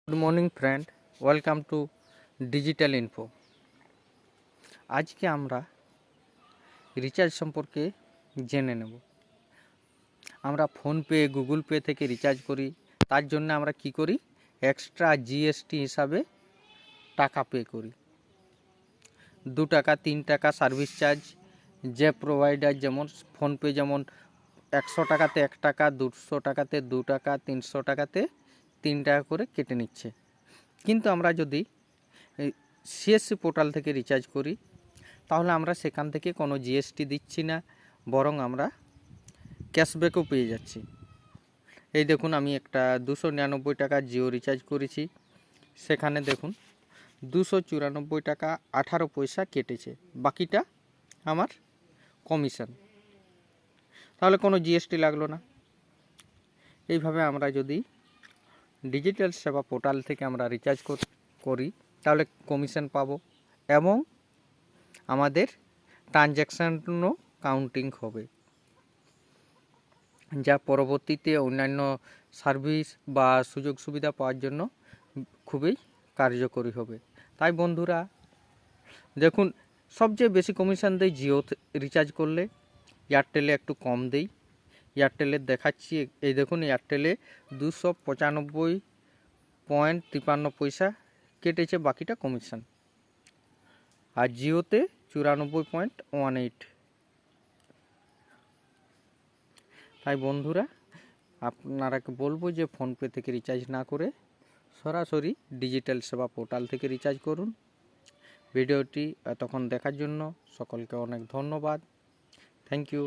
Good morning friend, welcome to digital info. আজকে আমরা recharge সম্পর্কে জেনে নেব। আমরা ফোনপে, গুগল পে থেকে রিচার্জ করি, তার জন্য আমরা কি করি? এক্সট্রা জিএসটি হিসাবে টাকা পে করি। 2 টাকা 3 টাকা সার্ভিস চার্জ যে প্রোভাইডার, যেমন ফোনপে যেমন 100 টাকাতে 1 টাকা, 200 টাকাতে 2 টাকা, 300 টাকাতে 3 টাকা করে কেটে নিচ্ছে। কিন্তু আমরা যদি সিএসসি পোর্টাল থেকে রিচার্জ করি, তাহলে আমরা সেখান থেকে কোনো জিএসটি দিচ্ছি না, বরং আমরা ক্যাশব্যাকও পেয়ে যাচ্ছি। এই দেখুন, আমি একটা 299 টাকা জিও রিচার্জ করেছি, সেখানে দেখুন 294 টাকা 18 পয়সা কেটেছে, বাকিটা আমার কমিশন। তাহলে কোনো জিএসটি লাগলো না। এইভাবে আমরা যদি ডিজিটাল সেবা পোর্টাল থেকে আমরা রিচার্জ করি, তাহলে কমিশন পাবো এবং আমাদের ট্রানজ্যাকশানও কাউন্টিং হবে, যা পরবর্তীতে অন্যান্য সার্ভিস বা সুযোগ সুবিধা পাওয়ার জন্য খুবই কার্যকরী হবে। তাই বন্ধুরা দেখুন, সবচেয়ে বেশি কমিশন দেয় জিও রিচার্জ করলে, এয়ারটেলে একটু কম দেই। এয়ারটেলের দেখাচ্ছি, এই দেখুন, এয়ারটেলে 295.53 পয়সা কেটেছে, বাকিটা কমিশন। আর জিওতে 94.18। তাই বন্ধুরা আপনারাকে বলবো যে ফোনপে থেকে রিচার্জ না করে সরাসরি ডিজিটাল সেবা পোর্টাল থেকে রিচার্জ করুন। ভিডিওটি এতক্ষণ দেখার জন্য সকলকে অনেক ধন্যবাদ। Thank you.